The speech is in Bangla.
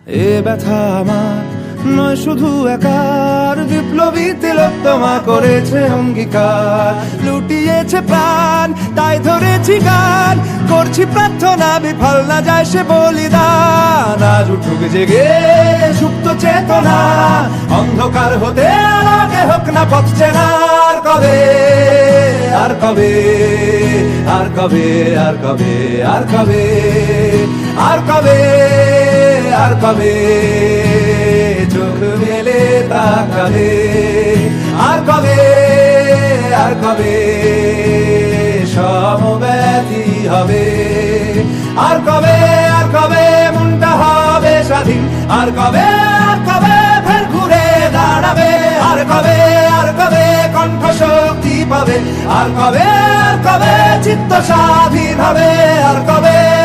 এ ব্যথা আমার নয় শুধু একার, বিপ্লবী তিলোত্তমা করেছে অঙ্গীকার। লুটিয়েছে প্রাণ তাই ধরেছি গান, করছি প্রার্থনা বিফল না যায় সে বলিদান। আজ উঠুক জেগে সুপ্ত চেতনা, অন্ধকার হতে আলোকে হোক না পথ চেনা। আর কবে, আর কবে, আর কবে, আর কবে, আর কবে, আর কবে, আর কবে চোখ মেলে তাকাবে। আর কবে, আর কবে সমব্যথী হবে। আর কবে, আর কবে মনটা হবে স্বাধীন। আর কবে, আর কবে ফের ঘুরে দাঁড়াবে। আর কবে, আর কবে কণ্ঠ শক্তি পাবে। আর কবে, আর কবে চিত্ত স্বাধীন হবে। আর কবে,